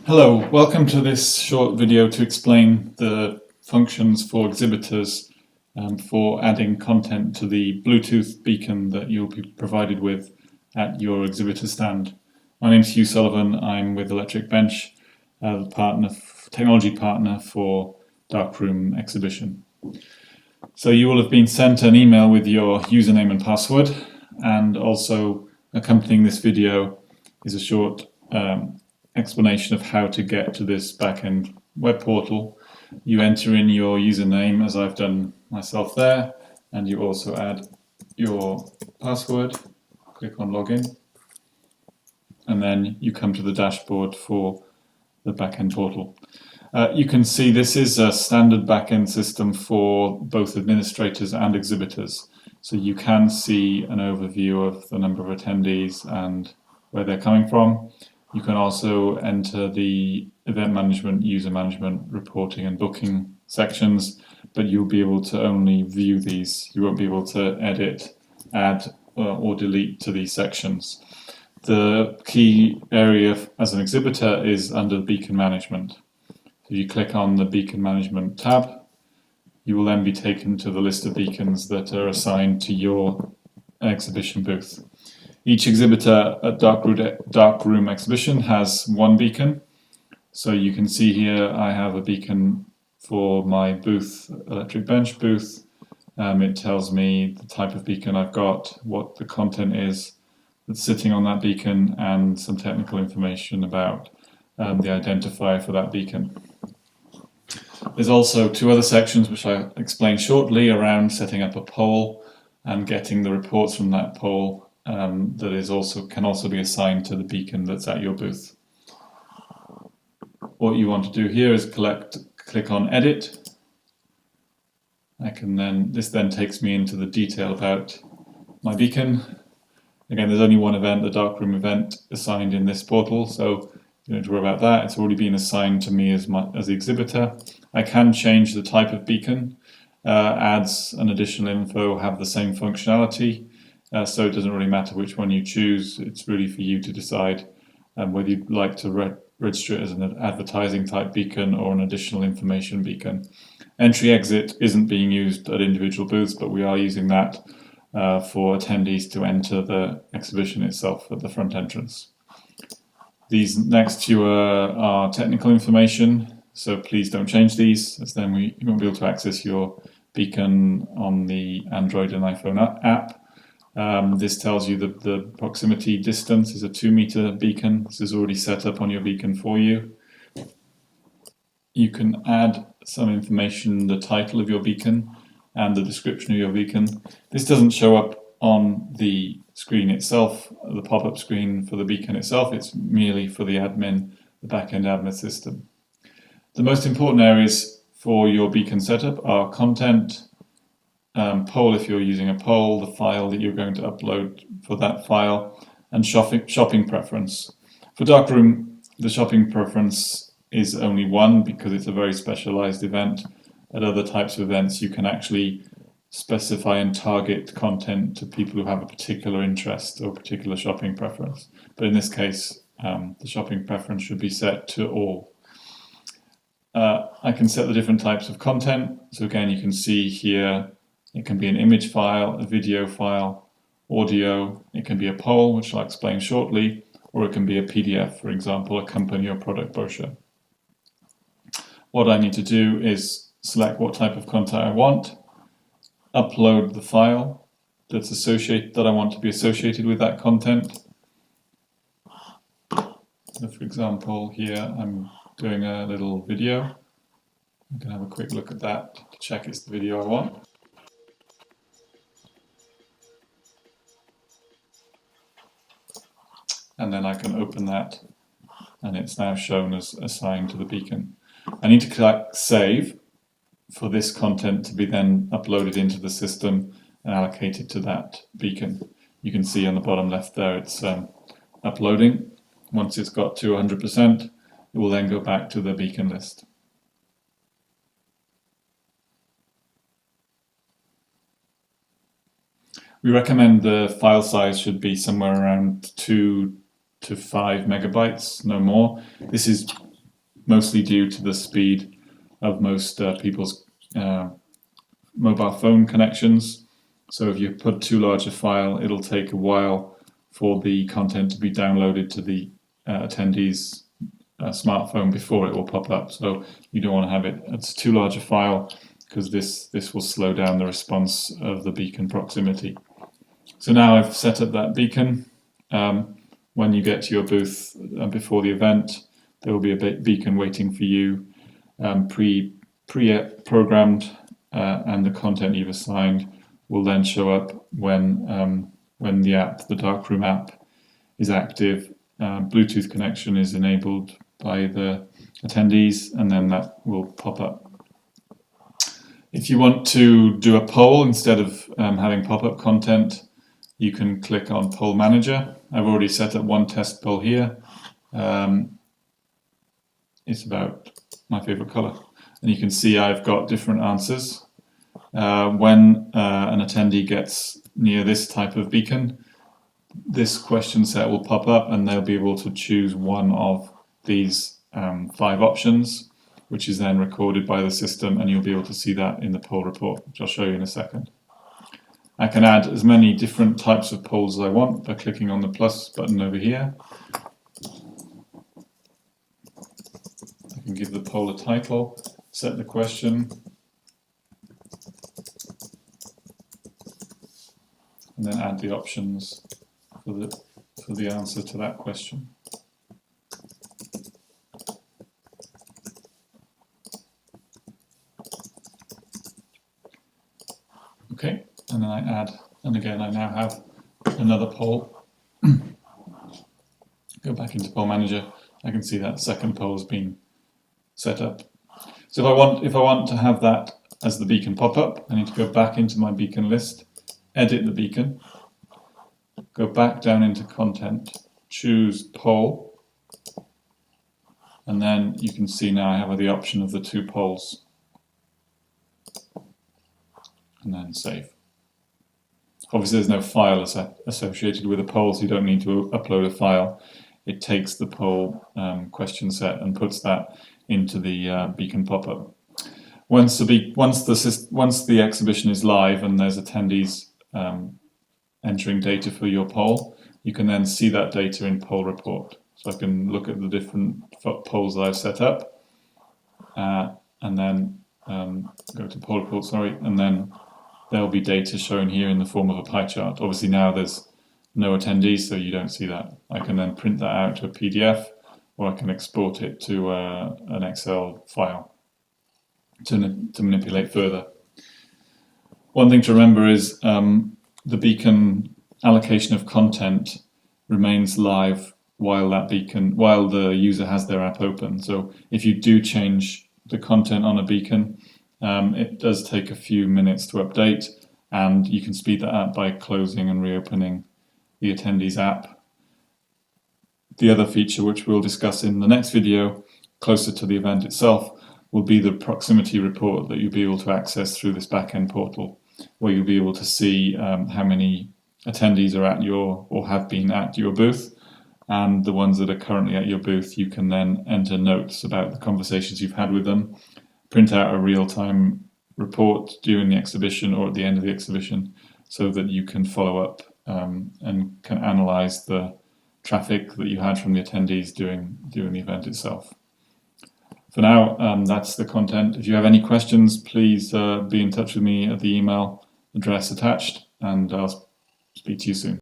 Hello, welcome to this short video to explain the functions for exhibitors for adding content to the Bluetooth beacon that you'll be provided with at your exhibitor stand. My name is Hugh Sullivan. I'm with Electric Bench, technology partner for Darkroom Exhibition. So you will have been sent an email with your username and password, and also accompanying this video is a short explanation of how to get to this backend web portal. You enter in your username, as I've done myself there, and you also add your password. Click on login, and then you come to the dashboard for the backend portal. You can see this is a standard backend system for both administrators and exhibitors. So you can see an overview of the number of attendees and where they're coming from. You can also enter the event management, user management, reporting and booking sections, but you'll be able to only view these. You won't be able to edit, add or delete to these sections. The key area as an exhibitor is under beacon management. If you click on the beacon management tab, you will then be taken to the list of beacons that are assigned to your exhibition booth. Each exhibitor at Darkroom Exhibition has one beacon. So you can see here I have a beacon for my booth, Electric Bench booth. It tells me the type of beacon I've got, what the content is that's sitting on that beacon, and some technical information about the identifier for that beacon. There's also two other sections which I'll explain shortly around setting up a poll and getting the reports from that poll that can also be assigned to the beacon that's at your booth. What you want to do here is click on edit. This then takes me into the detail about my beacon. Again, there's only one event, the Darkroom event, assigned in this portal, so you don't have to worry about that. It's already been assigned to me as the exhibitor. I can change the type of beacon, adds an additional info, have the same functionality. So it doesn't really matter which one you choose. It's really for you to decide whether you'd like to register it as an advertising type beacon or an additional information beacon. Entry-exit isn't being used at individual booths, but we are using that for attendees to enter the exhibition itself at the front entrance. These next few are technical information, so please don't change these, as then you won't be able to access your beacon on the Android and iPhone app. This tells you that the proximity distance is a 2-meter beacon. This is already set up on your beacon for you. You can add some information, the title of your beacon and the description of your beacon. This doesn't show up on the screen itself, the pop-up screen for the beacon itself. It's merely for the admin, the backend admin system. The most important areas for your beacon setup are content, poll if you're using a poll, the file that you're going to upload for that file, and shopping preference. For Darkroom, the shopping preference is only one because it's a very specialized event. At other types of events, you can actually specify and target content to people who have a particular interest or particular shopping preference. But in this case, the shopping preference should be set to all. I can set the different types of content. So again, you can see here, it can be an image file, a video file, audio, it can be a poll, which I'll explain shortly, or it can be a PDF, for example, a company or product brochure. What I need to do is select what type of content I want, upload the file that I want to be associated with that content. So for example, here I'm doing a little video. I can have a quick look at that to check it's the video I want. And then I can open that, and it's now shown as assigned to the beacon. I need to click save for this content to be then uploaded into the system and allocated to that beacon. You can see on the bottom left there it's uploading. Once it's got to 100%, it will then go back to the beacon list. We recommend the file size should be somewhere around 2 to 5 megabytes, no more. This is mostly due to the speed of most people's mobile phone connections. So if you put too large a file, it'll take a while for the content to be downloaded to the attendee's smartphone before it will pop up. So you don't want to have it's too large a file, because this will slow down the response of the beacon proximity. So now I've set up that beacon. When you get to your booth before the event, there will be a beacon waiting for you, pre-programmed, and the content you've assigned will then show up when the app, the darkroom app, is active. Bluetooth connection is enabled by the attendees, and then that will pop up. If you want to do a poll instead of having pop-up content, you can click on Poll Manager. I've already set up one test poll here. It's about my favorite color. And you can see I've got different answers. When an attendee gets near this type of beacon, this question set will pop up and they'll be able to choose one of these 5 options, which is then recorded by the system, and you'll be able to see that in the poll report, which I'll show you in a second. I can add as many different types of polls as I want by clicking on the plus button over here. I can give the poll a title, set the question, and then add the options for the answer to that question. Okay, and then I add, and again I now have another poll. Go back into Poll Manager, I can see that second poll has been set up. So if I want to have that as the beacon pop up, I need to go back into my beacon list, edit the beacon, go back down into content, choose poll, and then you can see now I have the option of the 2 polls, and then save. Obviously there's no file associated with a poll, so you don't need to upload a file. It takes the poll question set and puts that into the beacon pop-up. Once the exhibition is live and there's attendees entering data for your poll, you can then see that data in poll report. So I can look at the different polls that I've set up, and then go to poll report, and then there'll be data shown here in the form of a pie chart. Obviously now there's no attendees, so you don't see that. I can then print that out to a PDF, or I can export it to an Excel file to manipulate further. One thing to remember is the beacon allocation of content remains live while the user has their app open. So if you do change the content on a beacon, it does take a few minutes to update, and you can speed that up by closing and reopening the attendee's app. The other feature, which we'll discuss in the next video, closer to the event itself, will be the proximity report that you'll be able to access through this back-end portal, where you'll be able to see how many attendees are at or have been at your booth, and the ones that are currently at your booth, you can then enter notes about the conversations you've had with them, print out a real-time report during the exhibition or at the end of the exhibition, so that you can follow up and can analyze the traffic that you had from the attendees during the event itself. For now, that's the content. If you have any questions, please be in touch with me at the email address attached, and I'll speak to you soon.